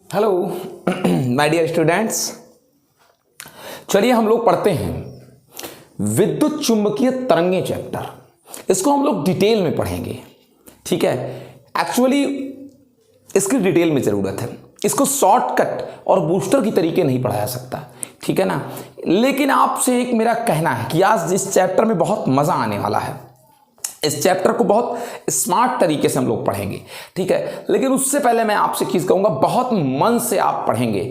Hello my dear students, चलिए हम लोग पढ़ते हैं विद्युत चुंबकीय तरंगें चैप्टर। इसको हम लोग डिटेल में पढ़ेंगे, ठीक है। एक्चुअली इसकी डिटेल में ज़रूरत है, इसको शॉर्टकट और बूस्टर की तरीके नहीं पढ़ाया सकता, ठीक है ना। लेकिन आपसे एक मेरा कहना है कि आज इस चैप्टर में बहुत मज़ा आने वाला है। इस चैप्टर को बहुत स्मार्ट तरीके से हम लोग पढ़ेंगे, ठीक है। लेकिन उससे पहले मैं आपसे चीज़ कहूँगा, बहुत मन से आप पढ़ेंगे।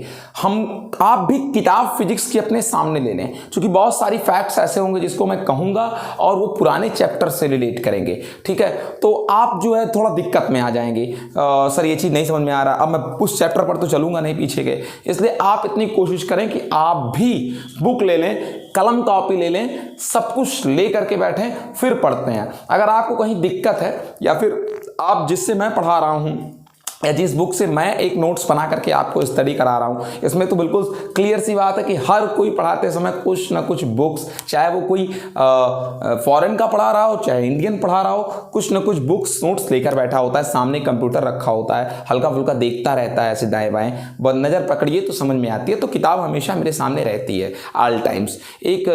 आप भी किताब फिजिक्स की अपने सामने ले लें, क्योंकि बहुत सारी फैक्ट्स ऐसे होंगे जिसको मैं कहूँगा और वो पुराने चैप्टर से रिलेट करेंगे, ठीक है। तो आप जो है थोड़ा दिक्कत में आ जाएंगे, सर ये चीज़ नहीं समझ में आ रहा, अब मैं उस चैप्टर पर तो चलूँगा नहीं पीछे के। इसलिए आप इतनी कोशिश करें कि आप भी बुक ले लें, कलम कॉपी ले लें, सब कुछ ले करके बैठें, फिर पढ़ते हैं। अगर आपको कहीं दिक्कत है या फिर आप जिससे मैं पढ़ा रहा हूँ या जिस बुक से मैं एक नोट्स बना करके आपको स्टडी करा रहा हूँ, इसमें तो बिल्कुल क्लियर सी बात है कि हर कोई पढ़ाते समय कुछ ना कुछ बुक्स, चाहे वो कोई फॉरेन का पढ़ा रहा हो चाहे इंडियन पढ़ा रहा हो, कुछ ना कुछ बुक्स नोट्स लेकर बैठा होता है, सामने कंप्यूटर रखा होता है, हल्का फुल्का देखता रहता है ऐसे दाएं बाएं, नज़र पकड़िए तो समझ में आती है। तो किताब हमेशा मेरे सामने रहती है ऑल टाइम्स। एक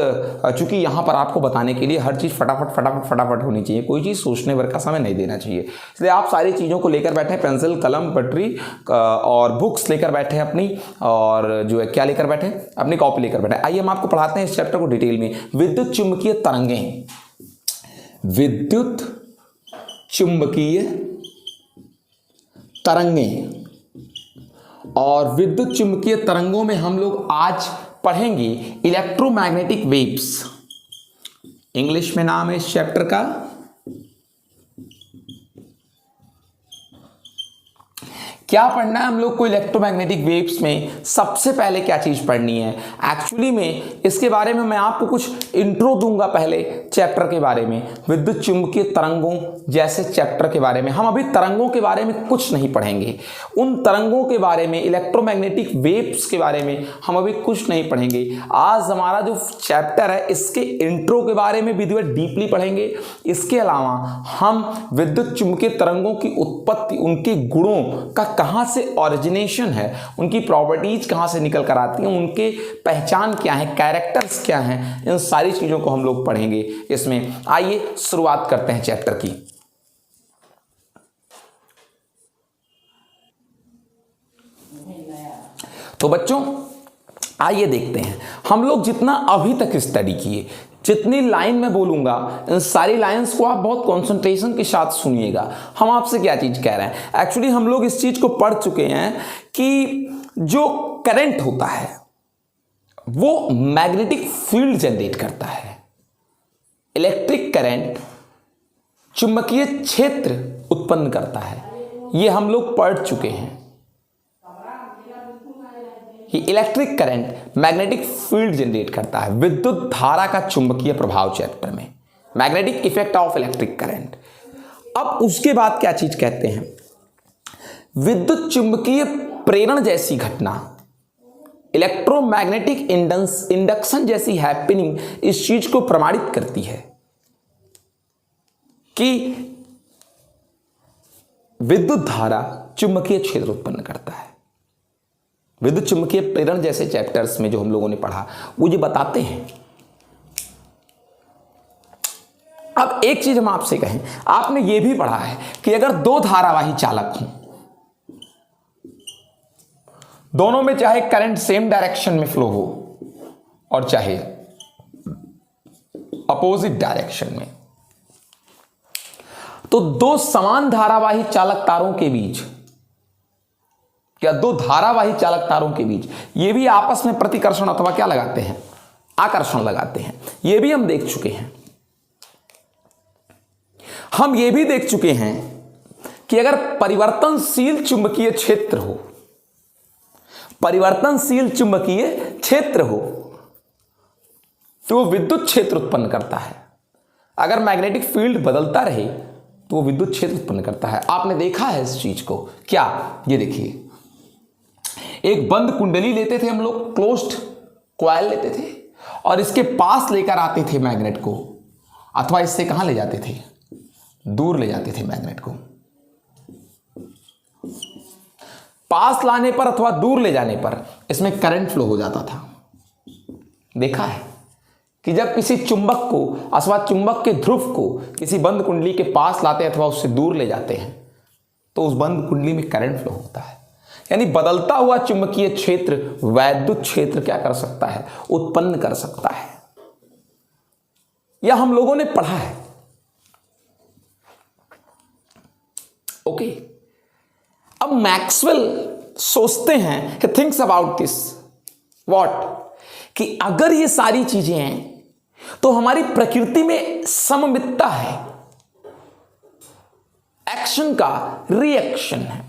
चूँकि यहाँ पर आपको बताने के लिए हर चीज़ फटाफट होनी चाहिए, कोई चीज़ सोचने भर का समय नहीं देना चाहिए। इसलिए आप सारी चीज़ों को लेकर बैठे, पेंसिल कलम पटरी और बुक्स लेकर बैठे अपनी, और जो है क्या लेकर बैठे, अपनी कॉपी लेकर बैठे। आइए हम आपको पढ़ाते हैं इस चैप्टर को डिटेल में। विद्युत चुंबकीय तरंगें, विद्युत चुंबकीय तरंगें, और विद्युत चुंबकीय तरंगों में हम लोग आज पढ़ेंगे इलेक्ट्रोमैग्नेटिक वेव्स। इंग्लिश में नाम है इस चैप्टर का क्या पढ़ना है हम लोग को इलेक्ट्रोमैग्नेटिक वेव्स में। सबसे पहले क्या चीज़ पढ़नी है, एक्चुअली में इसके बारे में मैं आपको कुछ इंट्रो दूंगा पहले चैप्टर के बारे में, विद्युत चुंबकीय तरंगों जैसे चैप्टर के बारे में। हम अभी तरंगों के बारे में कुछ नहीं पढ़ेंगे, उन तरंगों के बारे में, इलेक्ट्रोमैग्नेटिक वेव्स के बारे में हम अभी कुछ नहीं पढ़ेंगे। आज हमारा जो चैप्टर है इसके इंट्रो के बारे में विधिवत डीपली पढ़ेंगे। इसके अलावा हम विद्युत चुंबकीय तरंगों की उत्पत्ति, उनके गुणों का कहाँ से ओरिजिनेशन है, उनकी प्रॉपर्टीज कहाँ से निकल कर आती हैं, उनके पहचान क्या है, कैरेक्टर्स क्या हैं, इन सारी चीज़ों को हम लोग पढ़ेंगे इसमें। आइए शुरुआत करते हैं चैप्टर की। तो बच्चों आइए देखते हैं, हम लोग जितना अभी तक स्टडी किए, जितनी लाइन में बोलूंगा इन सारी लाइंस को आप बहुत कंसंट्रेशन के साथ सुनिएगा। हम आपसे क्या चीज़ कह रहे हैं, एक्चुअली हम लोग इस चीज़ को पढ़ चुके हैं कि जो करंट होता है वो मैग्नेटिक फील्ड जनरेट करता है। इलेक्ट्रिक करंट चुंबकीय क्षेत्र उत्पन्न करता है, ये हम लोग पढ़ चुके हैं कि electric current magnetic field generate करता है। विद्युत धारा का चुंबकीय प्रभाव चैप्टर में, magnetic effect of electric current. अब उसके बाद क्या चीज कहते हैं, विद्युत चुंबकीय प्रेरण जैसी घटना, इलेक्ट्रोमैग्नेटिक इंडक्शन जैसी हैपनिंग इस चीज को प्रमाणित करती है कि विद्युत धारा चुंबकीय क्षेत्र उत्पन्न करता है। विद्युत चुंबकीय प्रेरण जैसे चैप्टर्स में जो हम लोगों ने पढ़ा वो ये बताते हैं। अब एक चीज हम आपसे कहें, आपने ये भी पढ़ा है कि अगर दो धारावाही चालक हों, दोनों में चाहे करंट सेम डायरेक्शन में फ्लो हो और चाहे अपोजिट डायरेक्शन में, तो दो समान धारावाही चालक तारों के बीच या दो धारावाही चालक तारों के बीच ये भी आपस में प्रतिकर्षण अथवा क्या लगाते हैं, आकर्षण लगाते हैं। ये भी हम देख चुके हैं। हम ये भी देख चुके हैं कि अगर परिवर्तनशील चुंबकीय क्षेत्र हो, परिवर्तनशील चुंबकीय क्षेत्र हो तो वो विद्युत क्षेत्र उत्पन्न करता है। अगर मैग्नेटिक फील्ड बदलता रहे तो वो विद्युत क्षेत्र उत्पन्न करता है। आपने देखा है इस चीज को क्या, ये देखिए, एक बंद कुंडली लेते थे हम लोग, क्लोज्ड कॉइल लेते थे और इसके पास लेकर आते थे मैग्नेट को, अथवा इससे कहां ले जाते थे, दूर ले जाते थे मैग्नेट को। पास लाने पर अथवा दूर ले जाने पर इसमें करंट फ्लो हो जाता था। देखा है कि जब किसी चुंबक को अथवा चुंबक के ध्रुव को किसी बंद कुंडली के पास लाते अथवा उससे दूर ले जाते हैं तो उस बंद कुंडली में करंट फ्लो होता है। यानी बदलता हुआ चुंबकीय क्षेत्र वैद्युत क्षेत्र क्या कर सकता है, उत्पन्न कर सकता है। यह हम लोगों ने पढ़ा है। ओके, अब मैक्सवेल सोचते हैं, he thinks about this what, कि अगर ये सारी चीजें हैं तो हमारी प्रकृति में सममितता है, एक्शन का रिएक्शन है,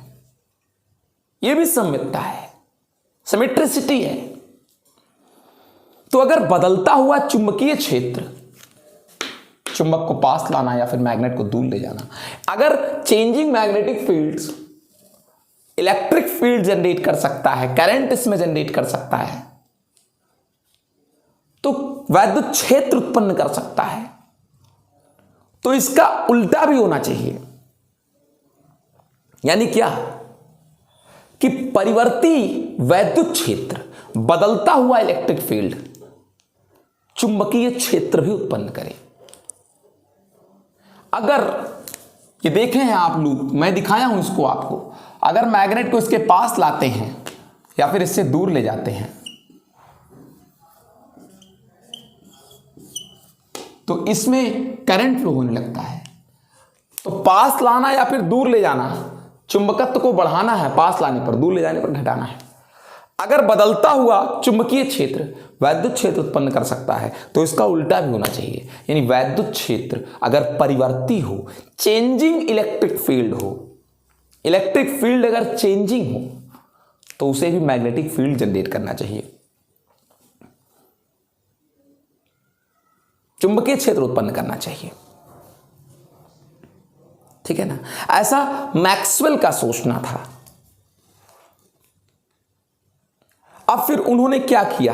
यह भी सममितता है, सिमेट्रिसिटी है। तो अगर बदलता हुआ चुंबकीय क्षेत्र, चुंबक को पास लाना या फिर मैग्नेट को दूर ले जाना, अगर changing magnetic fields electric field generate कर सकता है, करंट इसमें जनरेट कर सकता है, तो वैद्युत क्षेत्र उत्पन्न कर सकता है, तो इसका उल्टा भी होना चाहिए। यानी क्या कि परिवर्ती वैद्युत क्षेत्र, बदलता हुआ इलेक्ट्रिक फील्ड चुंबकीय क्षेत्र भी उत्पन्न करे। अगर ये देखे हैं आप लोग, मैं दिखाया हूं इसको आपको, अगर मैग्नेट को इसके पास लाते हैं या फिर इससे दूर ले जाते हैं तो इसमें करंट फ्लो होने लगता है। तो पास लाना या फिर दूर ले जाना, चुंबकत्व को बढ़ाना है पास लाने पर, दूर ले जाने पर घटाना है। अगर बदलता हुआ चुंबकीय क्षेत्र वैद्युत क्षेत्र उत्पन्न कर सकता है तो इसका उल्टा भी होना चाहिए। यानी वैद्युत क्षेत्र अगर परिवर्ती हो, चेंजिंग इलेक्ट्रिक फील्ड हो, इलेक्ट्रिक फील्ड अगर चेंजिंग हो तो उसे भी मैग्नेटिक फील्ड जनरेट करना चाहिए, चुंबकीय क्षेत्र उत्पन्न करना चाहिए। ठीक है ना, ऐसा मैक्सवेल का सोचना था। अब फिर उन्होंने क्या किया,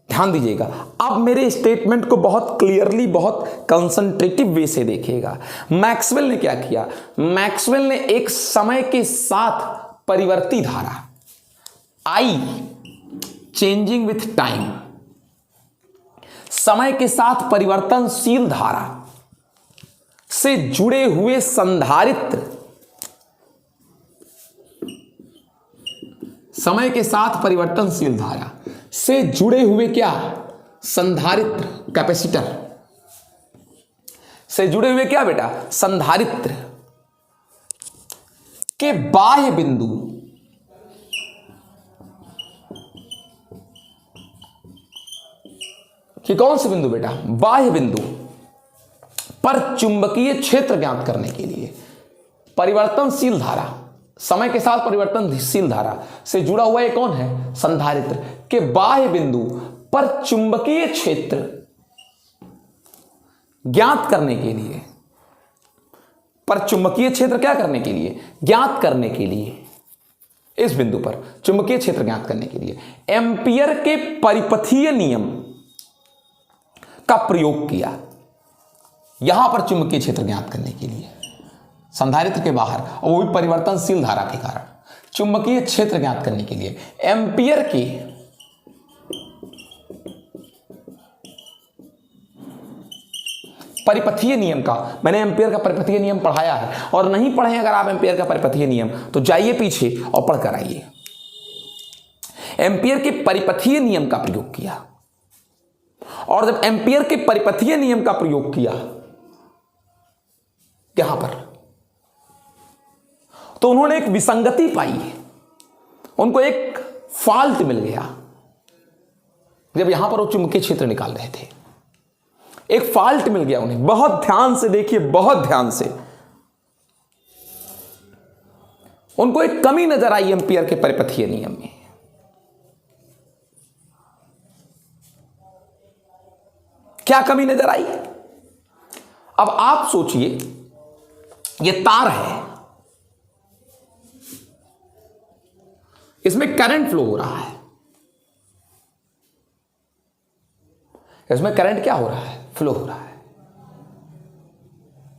ध्यान दीजिएगा, अब मेरे स्टेटमेंट को बहुत क्लियरली, बहुत कंसंट्रेटिव वे से देखिएगा। मैक्सवेल ने क्या किया, मैक्सवेल ने एक समय के साथ परिवर्ती धारा आई, चेंजिंग विथ टाइम, समय के साथ परिवर्तनशील धारा से जुड़े हुए संधारित्र, समय के साथ परिवर्तनशील धारा से जुड़े हुए क्या, संधारित्र, कैपेसिटर से जुड़े हुए क्या बेटा, संधारित्र के बाह्य बिंदु कि कौन से बिंदु बेटा, बाह्य बिंदु पर चुंबकीय क्षेत्र ज्ञात करने के लिए परिवर्तनशील धारा, समय के साथ परिवर्तनशील धारा से जुड़ा हुआ ये कौन है, संधारित्र के बाह्य बिंदु पर चुंबकीय क्षेत्र ज्ञात करने के लिए, पर चुंबकीय क्षेत्र क्या करने के लिए, ज्ञात करने के लिए, इस बिंदु पर चुंबकीय क्षेत्र ज्ञात करने के लिए एम्पियर के परिपथीय नियम का प्रयोग किया। यहां पर चुंबकीय क्षेत्र ज्ञात करने के लिए संधारित्र के बाहर, और वो भी परिवर्तनशील धारा के कारण चुंबकीय क्षेत्र ज्ञात करने के लिए एम्पियर के परिपथीय नियम का, मैंने एम्पियर का परिपथीय नियम पढ़ाया है, और नहीं पढ़े अगर आप एम्पियर का परिपथीय नियम तो जाइए पीछे और पढ़ कर आइए। एम्पियर के परिपथीय नियम का प्रयोग किया, और जब एम्पियर के परिपथीय नियम का प्रयोग किया यहां पर, तो उन्होंने एक विसंगति पाई, उनको एक फॉल्ट मिल गया जब यहां पर वो चुंबकीय क्षेत्र निकाल रहे थे, एक फॉल्ट मिल गया उन्हें। बहुत ध्यान से देखिए, बहुत ध्यान से, उनको एक कमी नजर आई एम्पियर के परिपथीय नियम में। क्या कमी नजर आई? अब आप सोचिए, यह तार है, इसमें करंट फ्लो हो रहा है, इसमें करंट क्या हो रहा है, फ्लो हो रहा है।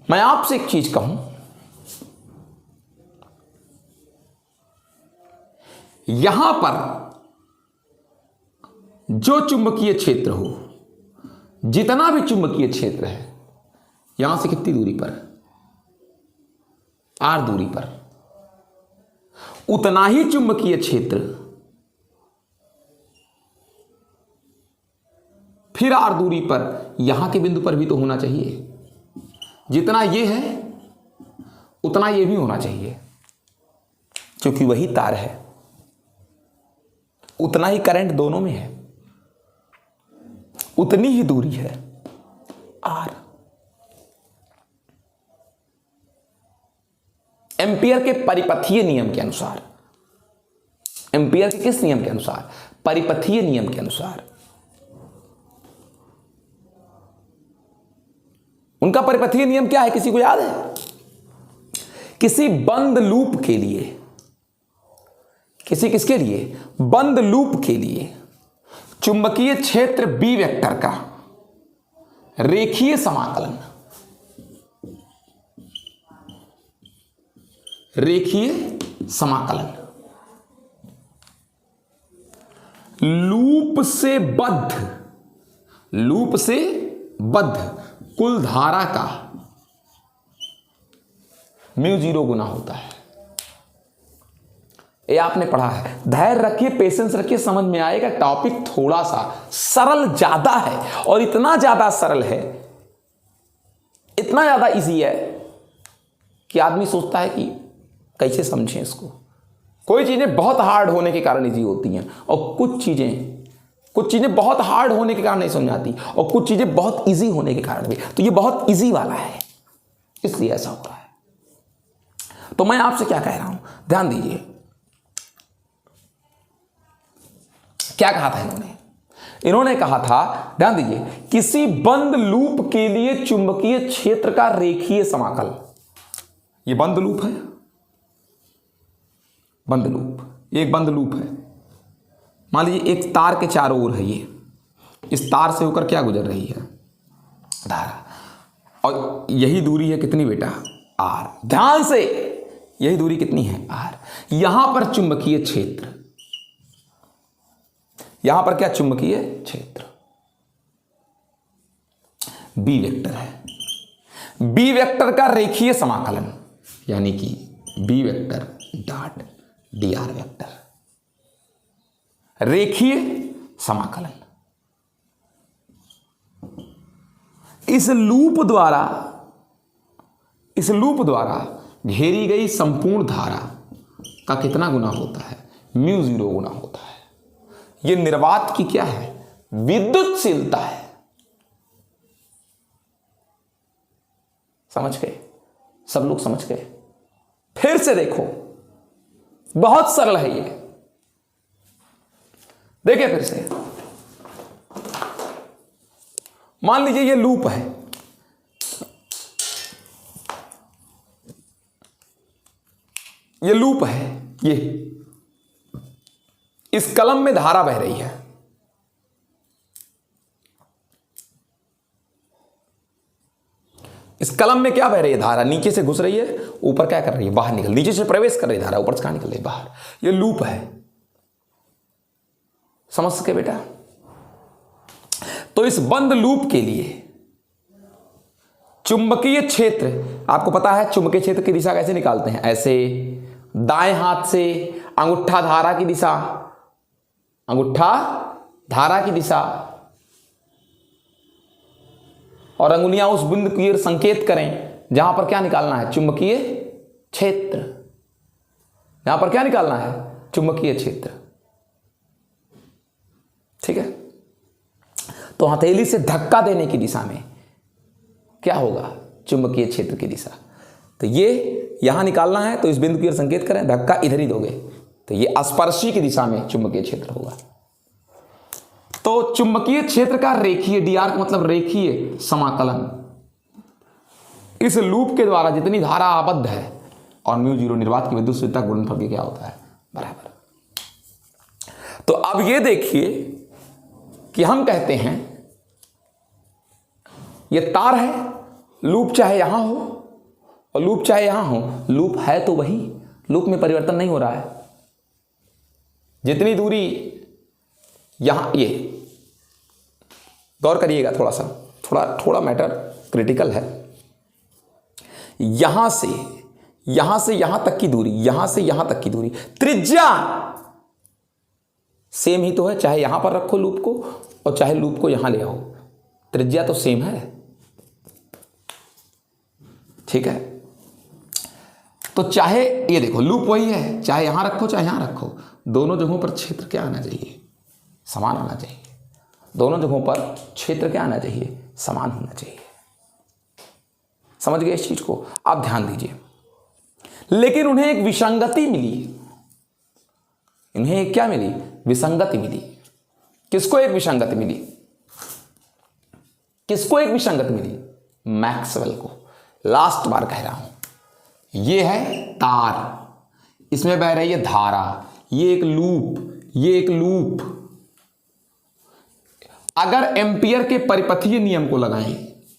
मैं आपसे एक चीज कहूं, यहां पर जो चुंबकीय क्षेत्र हो, जितना भी चुंबकीय क्षेत्र है, यहां से कितनी दूरी पर, r दूरी पर, उतना ही चुंबकीय क्षेत्र फिर r दूरी पर यहां के बिंदु पर भी तो होना चाहिए। जितना ये है उतना ये भी होना चाहिए, क्योंकि वही तार है, उतना ही करंट दोनों में है, उतनी ही दूरी है r। एम्पियर के परिपथीय नियम के अनुसार, एम्पियर के किस नियम के अनुसार, परिपथीय नियम के अनुसार, उनका परिपथीय नियम क्या है, किसी को याद है? किसी बंद लूप के लिए, किसके लिए, बंद लूप के लिए चुंबकीय क्षेत्र बी वेक्टर का रेखीय समाकलन, रेखीय समाकलन लूप से बद्ध कुल धारा का μ0 गुना होता है। ये आपने पढ़ा है, धैर्य रखिए, पेशेंस रखिए, समझ में आएगा। टॉपिक थोड़ा सा सरल ज्यादा है, और इतना ज्यादा सरल है, इतना ज्यादा इजी है कि आदमी सोचता है कि कैसे समझें इसको। कोई चीजें बहुत हार्ड होने के कारण इजी होती हैं, और कुछ चीजें बहुत हार्ड होने के कारण नहीं समझ आती, और कुछ चीजें बहुत इजी होने के कारण भी। तो ये बहुत इजी वाला है, इसलिए ऐसा हो रहा है। तो मैं आपसे क्या कह रहा हूं, ध्यान दीजिए। क्या कहा था इन्होंने कहा था, ध्यान दीजिए, किसी बंद लूप के लिए चुंबकीय क्षेत्र का रेखीय समाकल। ये बंद लूप है, बंद लूप, एक बंद लूप है। मान लीजिए एक तार के चारों ओर है, ये इस तार से होकर क्या गुजर रही है, धारा, और यही दूरी है कितनी बेटा, r। ध्यान से, यही दूरी कितनी है, r। यहां पर चुंबकीय क्षेत्र, यहां पर क्या चुंबकीय क्षेत्र, बी वेक्टर है। बी वेक्टर का रेखीय समाकलन, यानी कि B vector dot d r vector, रेखीय समाकलन। इस लूप द्वारा घेरी गई संपूर्ण धारा का कितना गुना होता है, μ0 गुना होता है। यह निर्वात की क्या है, विद्युतशीलता है। समझ गए, सब लोग समझ गए। फिर से देखो, बहुत सरल है ये, देखिए फिर से। मान लीजिए ये लूप है, ये लूप है, ये इस कलम में धारा बह रही है, इस कलम में क्या बह रही है, धारा नीचे से घुस रही है, ऊपर क्या कर रही है, बाहर निकल, नीचे से प्रवेश कर रही है धारा, ऊपर से कहां निकल रही है, बाहर। ये लूप है, समझ सके बेटा। तो इस बंद लूप के लिए चुंबकीय क्षेत्र, आपको पता है चुंबकीय क्षेत्र की दिशा कैसे निकालते हैं, ऐसे दाएं हाथ से अंगूठा धारा की दिशा, अंगूठा धारा की दिशा, और अंगुलियां उस बिंदु की ओर संकेत करें जहां पर क्या निकालना है, चुंबकीय क्षेत्र। यहां पर क्या निकालना है, चुंबकीय क्षेत्र। ठीक है। तो हथेली से धक्का देने की दिशा में क्या होगा, चुंबकीय क्षेत्र की दिशा। तो ये यहां निकालना है, तो इस बिंदु की ओर संकेत करें, धक्का इधर ही दोगे, तो ये स्पर्शी की दिशा में चुंबकीय क्षेत्र होगा। तो चुंबकीय क्षेत्र का रेखीय, dr का मतलब रेखीय समाकलन, इस लूप के द्वारा जितनी धारा आबद्ध है और μ0 निर्वात की विद्युतशीलता गुणनफल की क्या होता है, बराबर। तो अब ये देखिए कि हम कहते हैं ये तार है, लूप चाहे यहां हो और लूप चाहे यहां हो, लूप है तो वही, लूप में परिवर्तन नहीं हो रहा है। जितनी दूरी यहां, ये गौर करिएगा थोड़ा सा, थोड़ा मैटर क्रिटिकल है। यहां से यहां तक की दूरी, यहां से यहां तक की दूरी, त्रिज्या सेम ही तो है, चाहे यहां पर रखो लूप को और चाहे लूप को यहां ले आओ, त्रिज्या तो सेम है। ठीक है, तो चाहे ये देखो लूप वही है, चाहे यहां रखो चाहे यहां रखो, दोनों जगहों पर क्षेत्र क्या आना चाहिए? समान आना चाहिए। दोनों जगहों पर क्षेत्र क्या आना चाहिए? समान होना चाहिए। समझ गए इस चीज को? आप ध्यान दीजिए। लेकिन उन्हें एक विसंगति मिली। इन्हें एक क्या मिली? विसंगति मिली। किसको एक विसंगति मिली? किसको एक विसंगति मिली? मैक्सवेल को। लास्ट बार कह रहा हूं, यह है तार, इसमें बह रही है धारा, ये एक लूप, ये एक लूप। अगर एम्पियर के परिपथीय नियम को लगाएं,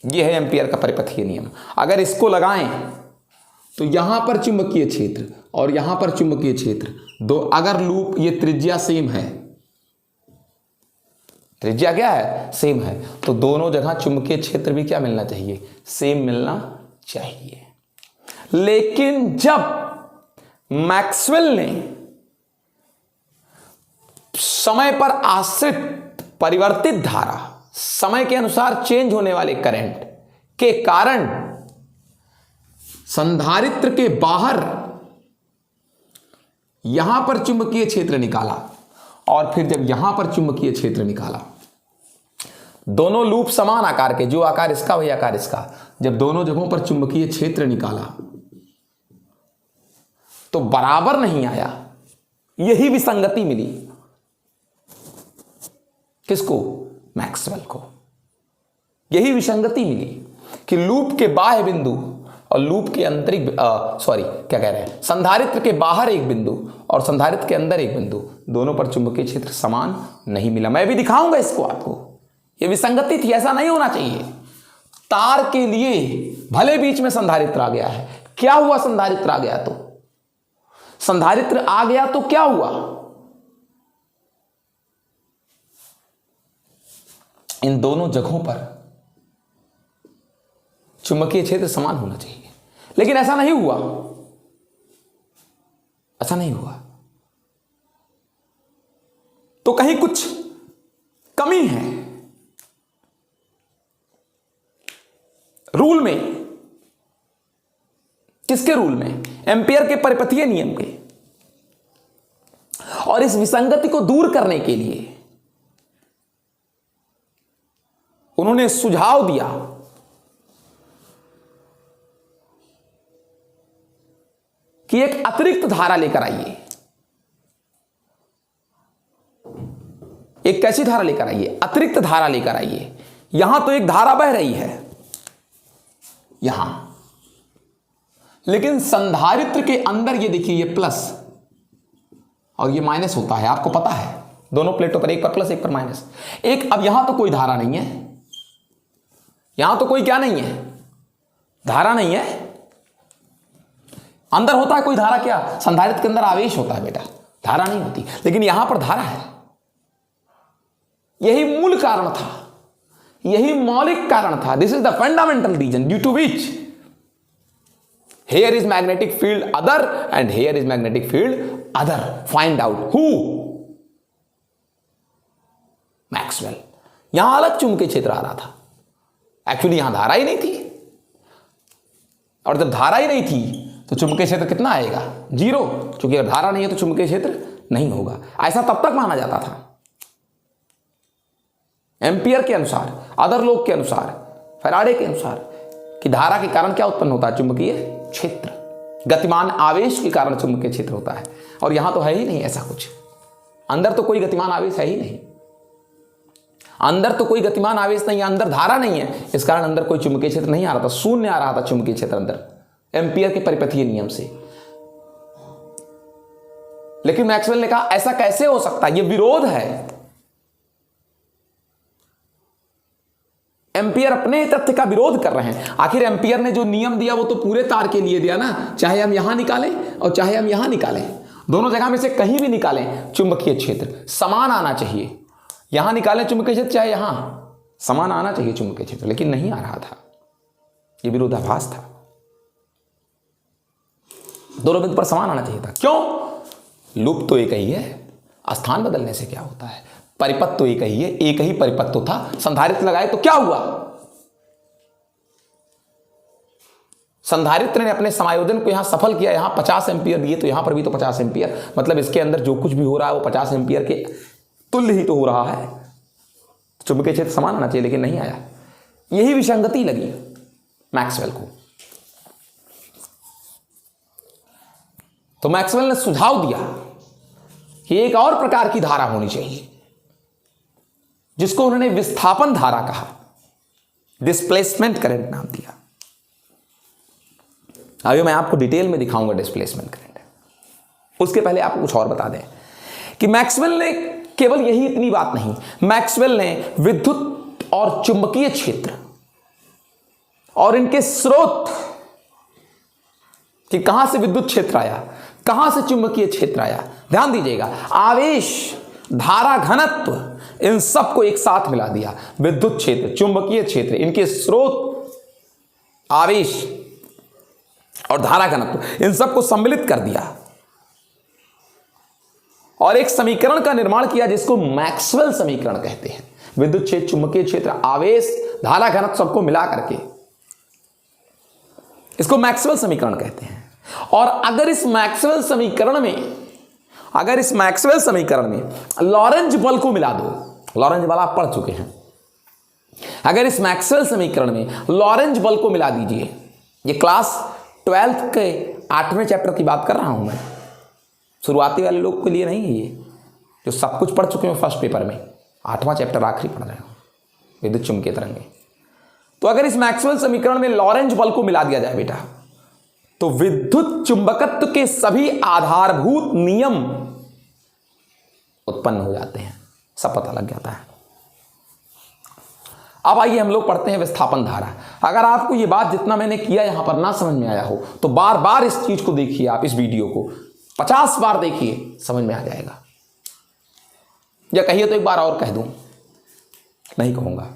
ये है एम्पियर का परिपथीय नियम, अगर इसको लगाएं तो यहां पर चुंबकीय क्षेत्र और यहां पर चुंबकीय क्षेत्र दो, अगर लूप ये त्रिज्या सेम है, त्रिज्या क्या है? सेम है, तो दोनों जगह चुंबकीय क्षेत्र भी क्या मिलना चाहिए? सेम मिलना चाहिए। लेकिन जब मैक्सवेल ने समय पर आश्रित परिवर्तित धारा, समय के अनुसार चेंज होने वाले करंट के कारण संधारित्र के बाहर यहां पर चुंबकीय क्षेत्र निकाला और फिर जब यहां पर चुंबकीय क्षेत्र निकाला, दोनों लूप समान आकार के, जो आकार इसका वही आकार इसका, जब दोनों जगहों पर चुंबकीय क्षेत्र निकाला तो बराबर नहीं आया। यही विसंगति मिली किसको? मैक्सवेल को। यही विसंगति मिली कि लूप के बाह्य बिंदु और लूप के आंतरिक क्या कह रहे हैं, संधारित्र के बाहर एक बिंदु और संधारित्र के अंदर एक बिंदु, दोनों पर चुंबकीय क्षेत्र समान नहीं मिला। मैं भी दिखाऊंगा इसको आपको। यह विसंगति थी, ऐसा नहीं होना चाहिए। तार के लिए भले बीच में संधारित्र आ गया है, क्या हुआ? संधारित्र आ गया तो संधारित्र आ गया तो क्या हुआ? इन दोनों जगहों पर चुंबकीय क्षेत्र समान होना चाहिए, लेकिन ऐसा नहीं हुआ। ऐसा नहीं हुआ तो कहीं कुछ कमी है रूल में। किसके रूल में? एम्पियर के परिपथीय नियम के। और इस विसंगति को दूर करने के लिए उन्होंने सुझाव दिया कि एक अतिरिक्त धारा लेकर आइए। एक कैसी धारा लेकर आइए? अतिरिक्त धारा लेकर आइए। यहां तो एक धारा बह रही है यहां, लेकिन संधारित्र के अंदर ये देखिए, ये प्लस और ये माइनस होता है, आपको पता है। दोनों प्लेटों पर एक पर प्लस एक पर माइनस। एक, अब यहां तो कोई धारा नहीं है, यहां तो कोई क्या नहीं है? धारा नहीं है। अंदर होता है कोई धारा? क्या संधारित्र के अंदर आवेश होता है बेटा, धारा नहीं होती। लेकिन यहां पर धारा है। यही मूल कारण था, यही मौलिक कारण था। This is the fundamental reason due to which here is magnetic field other and here is magnetic field other. Find out who? Maxwell. यहां अलग चुंबकीय क्षेत्र आ रहा था, एक्चुअली यहां धारा ही नहीं थी। और जब धारा ही नहीं थी तो चुंबकीय क्षेत्र कितना आएगा? 0, क्योंकि अगर धारा नहीं है तो चुंबकीय क्षेत्र नहीं होगा। ऐसा तब तक माना जाता था एम्पियर के अनुसार, अदर लोग के अनुसार, फैराडे के अनुसार, कि धारा के कारण क्या उत्पन्न होता है? चुंबकीय क्षेत्र। गतिमान आवेश के कारण चुंबकीय क्षेत्र होता है। और यहां तो है ही नहीं ऐसा कुछ। अंदर तो कोई गतिमान आवेश है ही नहीं, अंदर तो कोई गतिमान आवेश नहीं है, अंदर धारा नहीं है, इस कारण अंदर कोई चुंबकीय क्षेत्र नहीं आ रहा था, शून्य आ रहा था चुंबकीय क्षेत्र अंदर, एम्पियर के परिपथीय नियम से। लेकिन मैक्सवेल ने कहा ऐसा कैसे हो सकता है? यह विरोध है। एम्पियर अपने तथ्य का विरोध कर रहे हैं। आखिर एम्पियर ने जो नियम दिया वो तो पूरे तार के लिए दिया ना, चाहे हम यहां निकालें और चाहे हम यहां निकालें। दोनों जगह में से कहीं भी निकालें चुंबकीय क्षेत्र समान आना चाहिए। यहां निकालें चुंबकीय क्षेत्र चाहे यहां, समान आना चाहिए चुंबकीय क्षेत्र, लेकिन नहीं आ रहा था। यह विरोधाभास था। दोनों बिंदु पर समान आना चाहिए था। क्यों? लूप तो एक ही है, स्थान बदलने से क्या होता है? परिपथ तो एक ही है, एक ही परिपथ तो था। संधारित्र लगाए तो क्या हुआ? संधारित्र ने अपने समायोजन को यहां सफल किया। यहां 50 एम्पियर दिए तो यहां पर भी तो 50 एम्पियर, मतलब इसके अंदर जो कुछ भी हो रहा है वो 50 एम्पियर के तुल्य ही तो हो रहा है। चुंबकीय क्षेत्र समान आना चाहिए, लेकिन नहीं आया। यही विसंगति लगी मैक्सवेल को। तो मैक्सवेल ने सुझाव दिया कि एक और प्रकार की धारा होनी चाहिए, जिसको उन्होंने विस्थापन धारा कहा, डिस्प्लेसमेंट करंट नाम दिया। अभी मैं आपको डिटेल में दिखाऊंगा डिस्प्लेसमेंट करंट। उसके पहले आपको कुछ और बता दें कि मैक्सवेल ने केवल यही इतनी बात नहीं, मैक्सवेल ने विद्युत और चुंबकीय क्षेत्र और इनके स्रोत कि कहां से विद्युत क्षेत्र आया, कहां से चुंबकीय क्षेत्र आया, ध्यान दीजिएगा, आवेश, धारा घनत्व, इन सबको एक साथ मिला दिया। विद्युत क्षेत्र, चुंबकीय क्षेत्र, इनके स्रोत, आवेश और धारा घनत्व, इन सबको सम्मिलित कर दिया और एक समीकरण का निर्माण किया जिसको मैक्सवेल समीकरण कहते हैं। विद्युत क्षेत्र, चुंबकीय क्षेत्र, आवेश, धारा घनत्व सबको मिला करके इसको मैक्सवेल समीकरण कहते हैं। और अगर इस मैक्सवेल समीकरण में लॉरेंज बल को मिला दो, लॉरेंज बल आप पढ़ चुके हैं, अगर इस मैक्सवेल समीकरण में लॉरेंज बल को मिला दीजिए, ये क्लास 12th के 8वें चैप्टर की बात कर रहा हूं मैं, शुरुआती वाले लोग के लिए नहीं है ये, जो सब कुछ पढ़ चुके हैं फर्स्ट पेपर में, 8वां चैप्टर आखिरी पढ़ रहे हो, विद्युत चुंबकीय तरंगें। तो अगर इस मैक्सवेल समीकरण में लॉरेंज बल को मिला दिया जाए बेटा, तो विद्युत चुंबकत्व के सभी आधारभूत नियम उत्पन्न हो जाते हैं, सब पता लग जाता है। अब आइए हम लोग पढ़ते हैं विस्थापन धारा। अगर आपको ये बात जितना मैंने किया यहां पर ना समझ में आया हो तो बार बार इस चीज को देखिए, आप इस वीडियो को 50 बार देखिए, समझ में आ जाएगा। या कहिए तो एक बार और कह दूं? नहीं कहूंगा।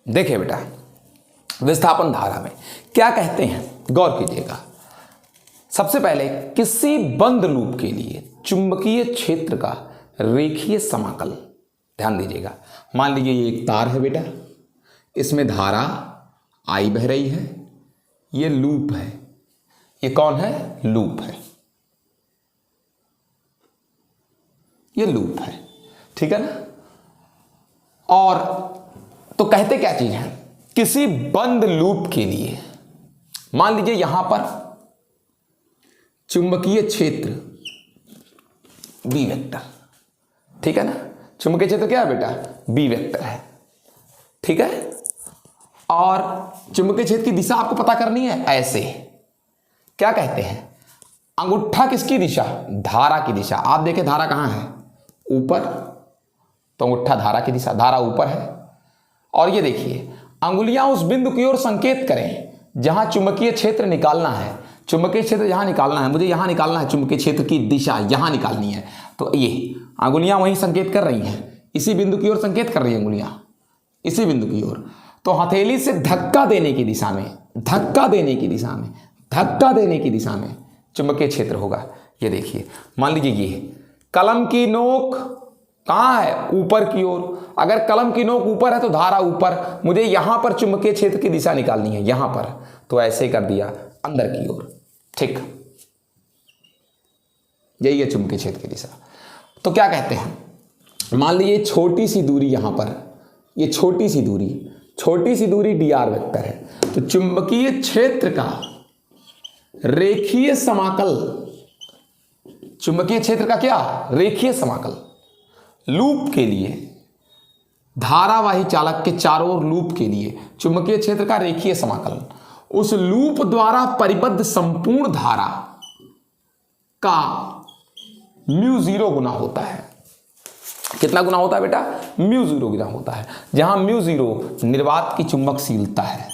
देखिए बेटा, विस्थापन धारा में क्या कहते हैं, गौर कीजिएगा। सबसे पहले किसी बंद लूप के लिए चुंबकीय क्षेत्र का रेखीय समाकल, ध्यान दीजिएगा। मान लीजिए ये एक तार है बेटा, इसमें धारा I बह रही है, ये लूप है, ये कौन है? लूप है, ये लूप है, ठीक है ना। और तो कहते क्या चीज है, किसी बंद लूप के लिए मान लीजिए यहां पर चुंबकीय क्षेत्र बी वेक्टर, ठीक है ना। चुंबकीय क्षेत्र क्या है बेटा? बी वेक्टर है, ठीक है। और चुंबकीय क्षेत्र की दिशा आपको पता करनी है, ऐसे क्या कहते हैं, अंगूठा किसकी दिशा? धारा की दिशा। आप देखें धारा कहां है? ऊपर, तो अंगूठा धारा की दिशा, धारा ऊपर है। और ये देखिए अंगुलियां उस बिंदु की ओर संकेत करें जहां चुंबकीय क्षेत्र निकालना है। चुंबकीय क्षेत्र यहां निकालना है, मुझे यहां निकालना है, चुंबकीय क्षेत्र की दिशा यहां निकालनी है। तो ये अंगुलियां वहीं संकेत कर रही हैं, इसी बिंदु की ओर संकेत कर रही है अंगुलियां, इसी बिंदु की ओर। तो हथेली से धक्का देने की दिशा में, धक्का देने की दिशा में, धक्का देने की दिशा में चुंबकीय क्षेत्र होगा। ये देखिए, मान लीजिए ये कलम की नोक कहां है? ऊपर की ओर। अगर कलम की नोक ऊपर है तो धारा ऊपर, मुझे यहां पर चुंबकीय क्षेत्र की दिशा निकालनी है, यहां पर, तो ऐसे कर दिया अंदर की ओर, ठीक। यही है चुंबकीय क्षेत्र की दिशा। तो क्या कहते हैं, मान लीजिए छोटी सी दूरी यहां पर, ये छोटी सी दूरी dr वेक्टर है, तो चुंबकीय क्षेत्र का रेखीय समाकल, चुंबकीय क्षेत्र का क्या? रेखीय समाकल। लूप के लिए, धारावाही चालक के चारों ओर लूप के लिए चुंबकीय क्षेत्र का रेखीय समाकलन उस लूप द्वारा परिबद्ध संपूर्ण धारा का μ0 गुना होता है। कितना गुना होता है बेटा? म्यू जीरो गुना होता है। जहां म्यू जीरो निर्वात की चुंबकशीलता है,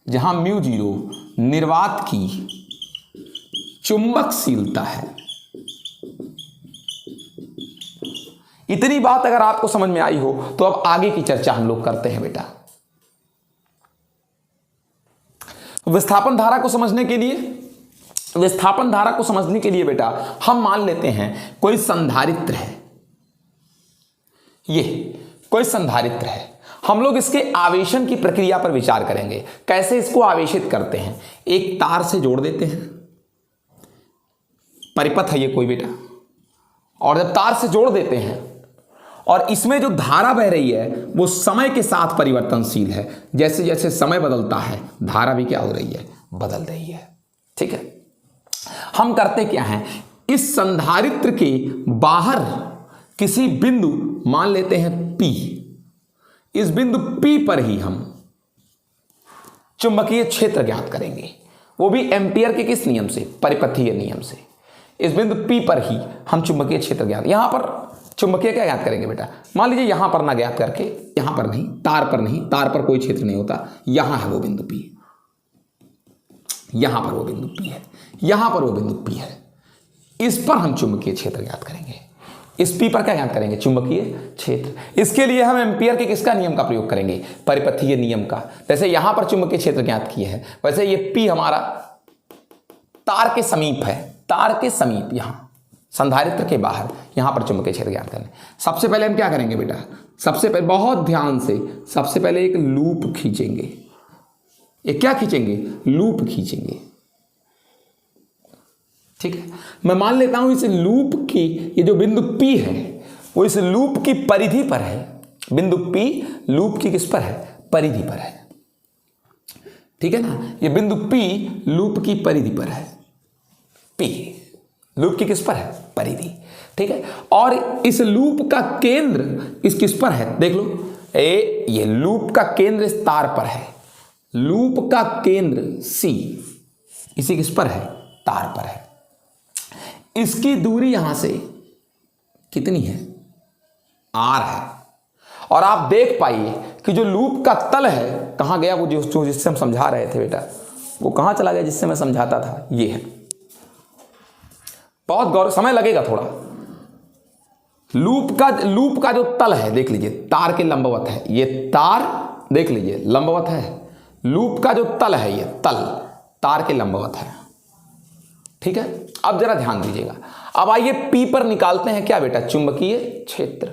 जहां म्यू जीरो निर्वात की चुंबकशीलता है। इतनी बात अगर आपको समझ में आई हो तो अब आगे की चर्चा हम लोग करते हैं बेटा। विस्थापन धारा को समझने के लिए बेटा हम मान लेते हैं कोई संधारित्र है, ये कोई संधारित्र है। हम लोग इसके आवेशन की प्रक्रिया पर विचार करेंगे। कैसे इसको आवेशित करते हैं? एक तार से जोड़ देते हैं, परिपथ है ये कोई बेटा, और जब तार से जोड़ देते हैं और इसमें जो धारा बह रही है वो समय के साथ परिवर्तनशील है। जैसे जैसे समय बदलता है धारा भी क्या हो रही है? बदल रही है। ठीक है, हम करते क्या हैं, इस संधारित्र के बाहर किसी बिंदु मान लेते हैं P, इस बिंदु P पर ही हम चुंबकीय क्षेत्र ज्ञात करेंगे, वो भी एम्पियर के किस नियम से? परिपथीय नियम से। इस बिंदु P पर ही हम चुंबकीय क्षेत्र ज्ञात, यहां पर चुंबकीय क्या ज्ञात करेंगे बेटा? मान लीजिए यहां पर ना ज्ञात करके, यहां पर नहीं, तार पर नहीं, तार पर कोई क्षेत्र नहीं होता, यहां है वो बिंदु P, यहां पर वो बिंदु P है, यहां पर वो बिंदु P है, इस पर हम चुंबकीय क्षेत्र ज्ञात करेंगे। इस P पर क्या ज्ञात करेंगे? चुंबकीय क्षेत्र। इसके लिए हम एम्पियर के किसका नियम का प्रयोग करेंगे? परिपथीय नियम का। जैसे यहां पर चुंबकीय क्षेत्र ज्ञात किए हैं, वैसे ये P हमारा तार के समीप है, तार के समीप, यहां संधारित्र के बाहर, यहां पर चुंबकीय क्षेत्र ज्ञात करना। सबसे पहले हम क्या करेंगे बेटा? सबसे पहले बहुत ध्यान से, सबसे पहले एक लूप खींचेंगे। एक क्या खींचेंगे? लूप खींचेंगे। ठीक है, मैं मान लेता हूं इस लूप की, ये जो बिंदु P है वो इस लूप की परिधि पर है। बिंदु P लूप की किस पर है? परिधि पर है। ठीक है ना, ये बिंदु P लूप की परिधि पर है। P लूप की किस पर है? परिधि। ठीक है, और इस लूप का केंद्र इस किस पर है? देख लो, ये लूप का केंद्र इस तार पर है। लूप का केंद्र C इसी किस पर है? तार पर है। इसकी दूरी यहां से कितनी है? R है। और आप देख पाइए कि जो लूप का तल है, कहां गया वो जो जिससे हम समझा रहे थे बेटा, वो कहां चला गया जिससे मैं समझाता था? ये है। बहुत गौर, समय लगेगा थोड़ा। लूप का जो तल है देख लीजिए, तार के लंबवत है। ये तार देख लीजिए लंबवत है, लूप का जो तल है ये तल तार के लंबवत है। ठीक है, अब जरा ध्यान दीजिएगा। अब आइए P पर निकालते हैं क्या बेटा? चुंबकीय क्षेत्र।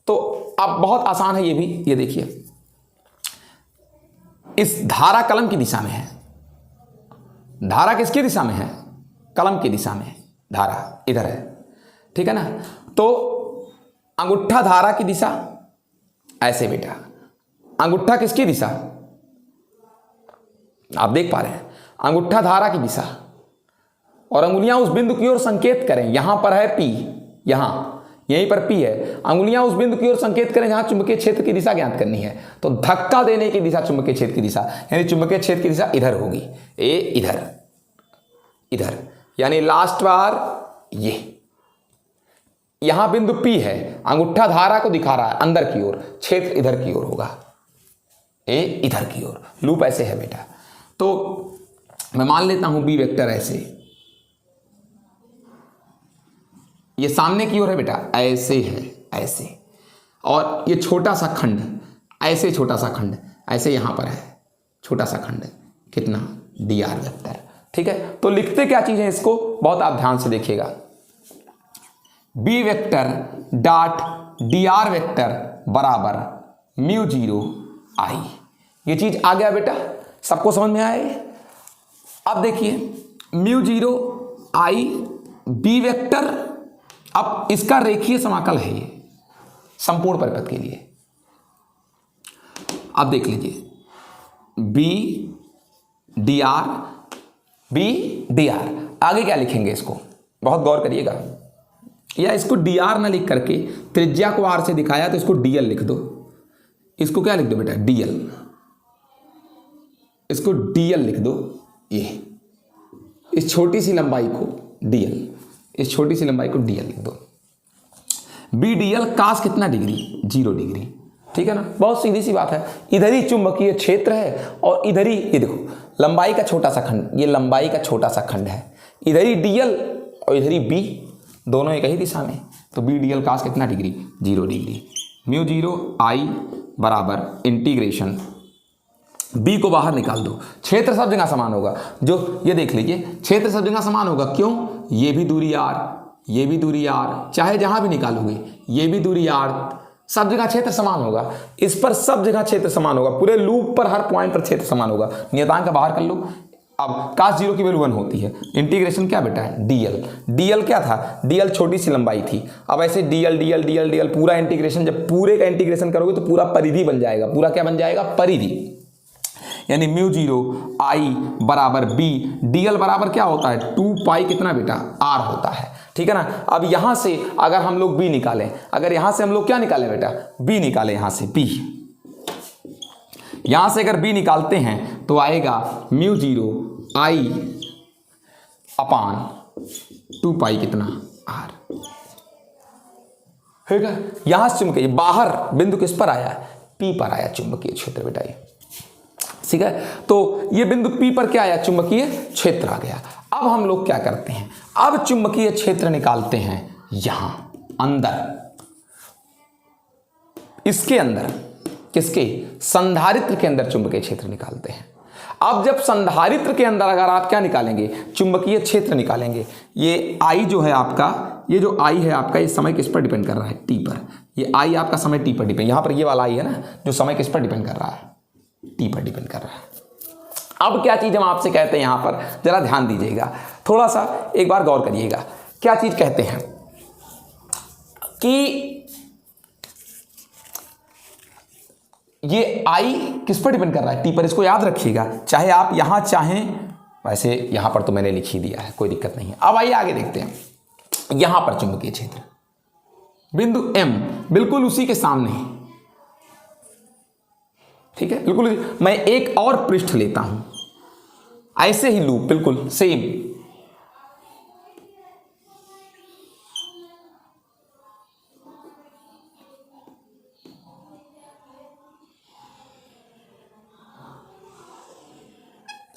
तो अब बहुत आसान है ये भी, ये देखिए, इस धारा कलम की दिशा में है। धारा किसकी दिशा में है? कलम की दिशा में धारा इधर है। ठीक है ना, तो अंगूठा धारा की दिशा ऐसे बेटा, अंगूठा किसकी दिशा? आप देख पा रहे हैं, अंगूठा धारा की दिशा, और अंगुलियां उस बिंदु की ओर संकेत करें। यहां पर है P, यहीं पर P है, अंगुलियां उस बिंदु की ओर संकेत करें जहां चुंबकीय क्षेत्र की दिशा ज्ञात करनी है। तो धक्का देने की दिशा चुंबकीय क्षेत्र की दिशा, यानी चुंबकीय क्षेत्र की दिशा इधर होगी, ए इधर, इधर, यानी लास्ट बार ये यहां बिंदु P है, अंगूठा धारा को दिखा रहा है अंदर की ओर, क्षेत्र इधर की ओर होगा, ए इधर की ओर। लूप ऐसे है बेटा। तो मैं मान लेता हूं B वेक्टर ऐसे, ये सामने की ओर है बेटा, ऐसे है, ऐसे, और ये छोटा सा खंड ऐसे, छोटा सा खंड ऐसे यहां पर है, छोटा सा खंड कितना? dr vector. ठीक है, तो लिखते क्या चीज है इसको, बहुत आप ध्यान से देखिएगा। B vector dot dr vector बराबर μ0 I। ये चीज आ गया बेटा, सबको समझ में आए? अब देखिए μ0 I B वेक्टर, अब इसका रेखीय समाकल है ये संपूर्ण परिपथ के लिए। अब देख लीजिए B dr, आगे क्या लिखेंगे इसको, बहुत गौर करिएगा, या इसको dr ना लिख करके त्रिज्या को r से दिखाया तो इसको dl लिख दो। इसको क्या लिख दो बेटा? dl, इसको dl लिख दो। ये इस छोटी सी लंबाई को dl, इस छोटी सी लंबाई को dl लिख दो। बी डी एल कास कितना डिग्री, 0 डिग्री। ठीक है ना, बहुत सीधी सी बात है। इधर ही चुंबकीय क्षेत्र है और इधर ही ये देखो लंबाई का छोटा सा खंड, ये लंबाई का छोटा सा खंड है, इधर ही डी एल और इधर ही बी, दोनों एक ही दिशा में। तो बी डी एल कास कितना डिग्री, 0 डिग्री। म्यू 0 आई बराबर इंटीग्रेशन, बी को बाहर निकाल दो, क्षेत्र सब जगह समान होगा। जो ये देख लीजिए क्षेत्र सब जगह समान होगा, क्यों, ये भी दूरी r, ये भी दूरी r, चाहे जहां भी निकालोगे ये भी दूरी r, सब जगह क्षेत्र समान होगा। इस पर सब जगह क्षेत्र समान होगा, पूरे लूप पर हर पॉइंट पर क्षेत्र समान होगा। नियतांक का बाहर कर लो। अब कास 0 की वैल्यू 1 होती है। इंटीग्रेशन क्या बेटा है, डीएल, डीएल क्या था, डीएल छोटी सी लंबाई थी। अब ऐसे डीएल डीएल डीएल डीएल पूरा इंटीग्रेशन, जब पूरे का इंटीग्रेशन करोगे तो पूरा परिधि बन जाएगा। पूरा क्या बन जाएगा, परिधि। यानी म्यू 0 आई बराबर बी, डीएल बराबर क्या होता है, 2 पाई कितना बेटा, आर होता है। ठीक है ना। अब यहां से अगर हम लोग बी निकालें, अगर यहां से हम लोग क्या निकालें बेटा, बी निकालें, यहां से बी, यहां से अगर बी निकालते हैं तो आएगा म्यू 0 आई अपान 2 पाई कितना, आर। ठीक है, यहां से चुंबकीय बाहर बिंदु किस पर आया, पी पर आया चुंबकीय क्षेत्र बेटा ये। ठीक है, तो ये बिंदु P पर क्या आया, चुंबकीय क्षेत्र आ गया। अब हम लोग क्या करते हैं, अब चुंबकीय क्षेत्र निकालते हैं यहां अंदर, इसके अंदर, किसके, संधारित्र के अंदर चुंबकीय क्षेत्र निकालते हैं। अब जब संधारित्र के अंदर अगर आप क्या निकालेंगे, चुंबकीय क्षेत्र निकालेंगे, ये I जो है आपका, ये जो I है आपका, ये समय किस पर डिपेंड कर रहा है, T पर। ये I आपका समय T पर डिपेंड, यहां पर ये वाला I है ना, जो समय किस पर डिपेंड कर रहा है, T पर डिपेंड कर रहा है। अब क्या चीज हम आपसे कहते हैं, यहां पर जरा ध्यान दीजिएगा, थोड़ा सा एक बार गौर करिएगा। क्या चीज कहते हैं कि ये I किस पर डिपेंड कर रहा है, T पर। इसको याद रखिएगा, चाहे आप यहां चाहें, वैसे यहां पर तो मैंने लिख ही दिया है, कोई दिक्कत नहीं है। अब आइए आगे देखते हैं। यहां पर चुंबकीय क्षेत्र बिंदु M बिल्कुल उसी के सामने है। ठीक है, बिल्कुल। मैं एक और पृष्ठ लेता हूं, ऐसे ही लूप बिल्कुल सेम,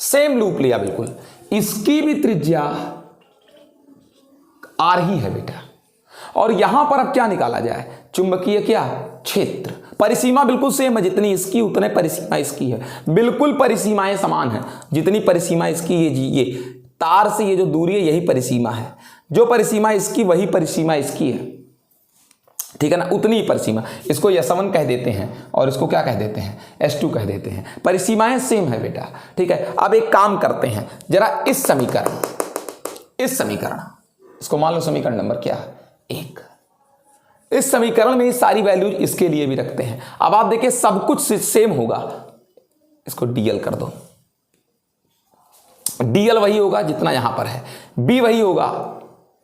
सेम लूप लिया बिल्कुल। इसकी भी त्रिज्या आर ही है बेटा, और यहां पर अब क्या निकाला जाए, चुंबकीय क्या क्षेत्र। परिसीमा बिल्कुल सेम है, जितनी इसकी उतने परिसीमा इसकी है, बिल्कुल परिसीमाएं समान है। जितनी परिसीमा इसकी, ये तार से ये जो दूरी है यही परिसीमा है, जो परिसीमा इसकी वही परिसीमा इसकी है। ठीक है ना, उतनी ही परिसीमा। इसको S1 कह देते हैं और इसको क्या कह देते हैं, S2 कह देते हैं। परिसीमाएं सेम है बेटा। ठीक है, अब एक काम करते हैं, जरा इस समीकरण, इसको मान लो समीकरण नंबर क्या है, 1। इस समीकरण में सारी वैल्यूज इसके लिए भी रखते हैं। अब आप देखिए सब कुछ सेम होगा, इसको डीएल कर दो, डीएल वही होगा जितना यहां पर है, बी वही होगा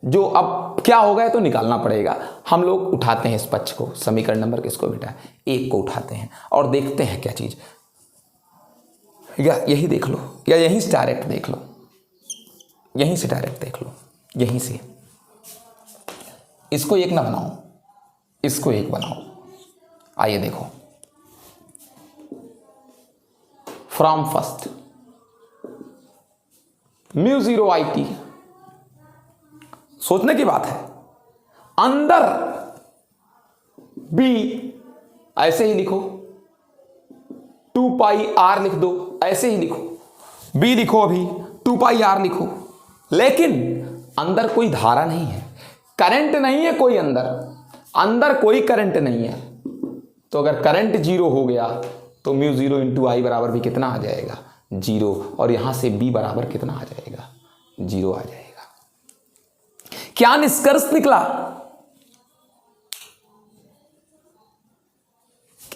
जो अब क्या होगा तो निकालना पड़ेगा। हम लोग उठाते हैं इस पक्ष को, समीकरण नंबर किसको बेटा, 1 को उठाते हैं और देखते हैं क्या चीज, या यही देख लो, या यहीं से डायरेक्ट देख लो, यहीं से डायरेक्ट देख लो, यहीं से। इसको 1 ना बनाओ, इसको 1 बनाओ। आइए देखो, फ्रॉम फर्स्ट म्यू 0 IT, सोचने की बात है। अंदर बी ऐसे ही लिखो, 2 पाई आर लिख दो, ऐसे ही लिखो, बी लिखो, अभी 2 पाई आर लिखो। लेकिन अंदर कोई धारा नहीं है, करंट नहीं है कोई, अंदर कोई करंट नहीं है। तो अगर करंट 0 हो गया तो म्यू 0 इंटू आई बराबर भी कितना आ जाएगा, 0। और यहां से बी बराबर कितना आ जाएगा, 0 आ जाएगा। क्या निष्कर्ष निकला,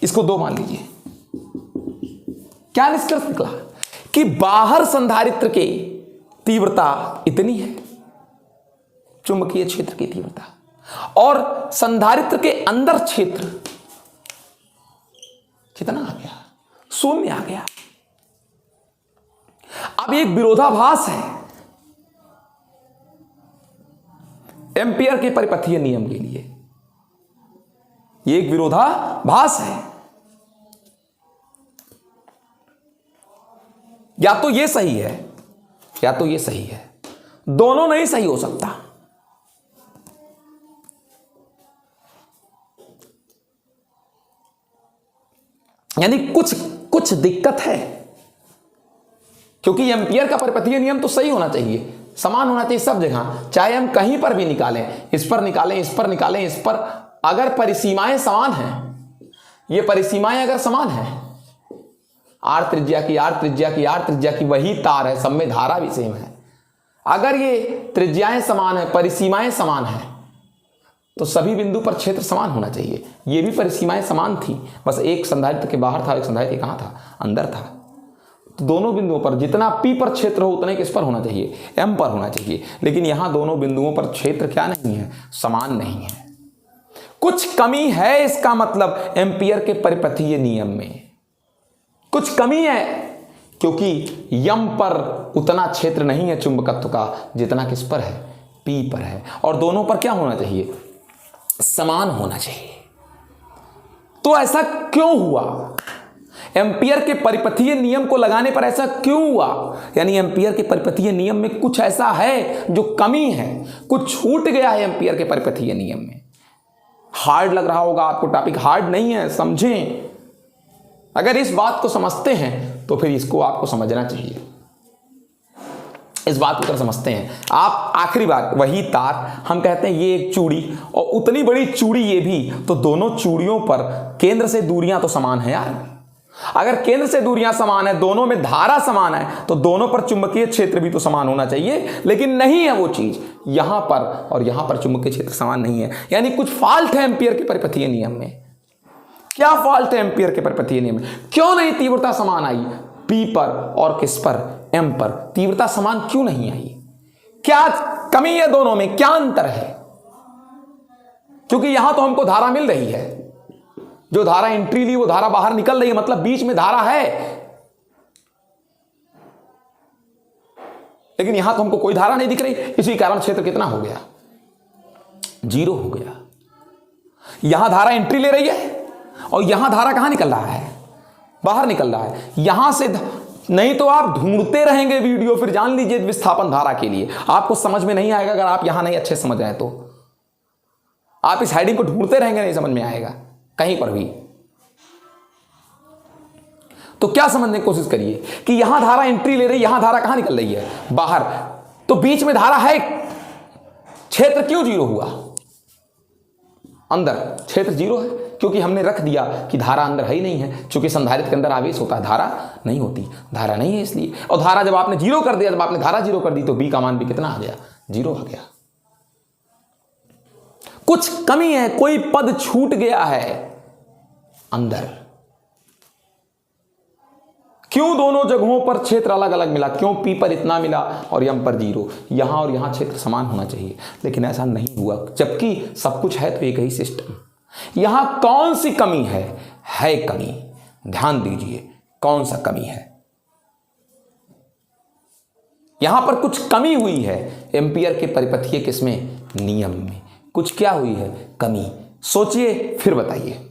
इसको 2 मान लीजिए। क्या निष्कर्ष निकला कि बाहर संधारित्र के तीव्रता इतनी है, चुंबकीय क्षेत्र की तीव्रता, और संधारित्र के अंदर क्षेत्र कितना आ गया, 0 आ गया। अब एक विरोधाभास है एम्पियर के परिपथीय नियम के लिए। ये एक विरोधाभास है। या तो ये सही है या तो ये सही है, दोनों नहीं सही हो सकता। यानी कुछ दिक्कत है, क्योंकि एम्पियर का परिपथीय नियम तो सही होना चाहिए, समान होना चाहिए सब जगह, चाहे हम कहीं पर भी निकालें, इस पर निकालें, इस पर निकालें, इस पर, अगर परिसीमाएं समान हैं, ये परिसीमाएं अगर समान हैं, आर त्रिज्या की आर त्रिज्या की आर त्रिज्या की वही तार है, सब में धारा भी सेम है, अगर ये त्रिज्याएं समान है, परिसीमाएं समान है, तो सभी बिंदु पर क्षेत्र समान होना चाहिए। ये भी परिसीमाएं समान थी, बस एक संधारित्र के बाहर था, एक संधारित्र कहां था, अंदर था। तो दोनों बिंदुओं पर जितना P पर क्षेत्र हो उतना किस पर होना चाहिए, M पर होना चाहिए। लेकिन यहां दोनों बिंदुओं पर क्षेत्र क्या नहीं है, समान नहीं है, कुछ कमी है। इसका मतलब एम्पियर के परिपथीय नियम में कुछ कमी है, क्योंकि M पर उतना क्षेत्र नहीं है चुंबकत्व का जितना किस पर है, P पर है, और दोनों पर क्या होना चाहिए, समान होना चाहिए। तो ऐसा क्यों हुआ, एम्पियर के परिपथीय नियम को लगाने पर ऐसा क्यों हुआ? यानी एम्पियर के परिपथीय नियम में कुछ ऐसा है जो कमी है, कुछ छूट गया है एम्पियर के परिपथीय नियम में। हार्ड लग रहा होगा आपको, टॉपिक हार्ड नहीं है, समझें। अगर इस बात को समझते हैं तो फिर इसको आपको समझना चाहिए, इस बात को अगर समझते हैं आप। आखिरी बात, वही तार, हम कहते हैं ये एक चूड़ी और उतनी बड़ी चूड़ी ये भी, तो दोनों चूड़ियों पर केंद्र से दूरियां तो समान है यार। अगर केंद्र से दूरियां समान है, दोनों में धारा समान है, तो दोनों पर चुंबकीय क्षेत्र भी तो समान होना चाहिए, लेकिन नहीं है वो चीज। यहां पर और यहां पर चुंबकीय क्षेत्र समान नहीं है, यानी कुछ फॉल्ट है एम्पियर के परिपथीय नियम में। क्या फॉल्ट है एम्पियर के परिपथीय नियम में? क्यों नहीं तीव्रता समान आई P पर और किस पर, M पर? तीव्रता समान क्यों नहीं आई? क्या कमी है दोनों में, क्या अंतर है? क्योंकि यहां तो हमको धारा मिल रही है, जो धारा एंट्री ली वो धारा बाहर निकल रही है, मतलब बीच में धारा है, लेकिन यहां तो हमको कोई धारा नहीं दिख रही। इसी कारण क्षेत्र कितना हो गया, 0 हो गया। यहां धारा एंट्री ले रही है और यहां धारा कहां निकल रहा है, बाहर निकल रहा है। यहां से नहीं तो आप ढूंढते रहेंगे वीडियो, फिर जान लीजिए विस्थापन धारा के लिए आपको समझ में नहीं आएगा। अगर आप यहां नहीं अच्छे समझ रहे हैं तो आप इस हेडिंग को ढूंढते रहेंगे, नहीं समझ में आएगा कहीं पर भी। तो क्या समझने की कोशिश करिए कि यहां धारा एंट्री ले रही, यहां धारा कहां निकल रही है, बाहर, तो बीच में धारा है, क्षेत्र क्यों 0 हुआ? अंदर क्षेत्र 0 है क्योंकि हमने रख दिया कि धारा अंदर है ही नहीं है, क्योंकि संधारित्र के अंदर आवेश होता है, धारा नहीं होती, धारा नहीं है इसलिए। और धारा जब आपने 0 कर दिया, जब आपने धारा 0 कर दी तो B का मान भी कितना आ गया, 0 आ गया। कुछ कमी है, कोई पद छूट गया है अंदर। क्यों दोनों जगहों पर क्षेत्र अलग अलग मिला, क्यों P पर इतना मिला और M पर 0? यहां और यहां क्षेत्र समान होना चाहिए, लेकिन ऐसा नहीं हुआ, जबकि सब कुछ है तो एक ही सिस्टम। यहां कौन सी कमी है कमी, ध्यान दीजिए कौन सा कमी है। यहां पर कुछ कमी हुई है एम्पियर के परिपथीय किसमें, नियम में। कुछ क्या हुई है, कमी। सोचिए फिर बताइए।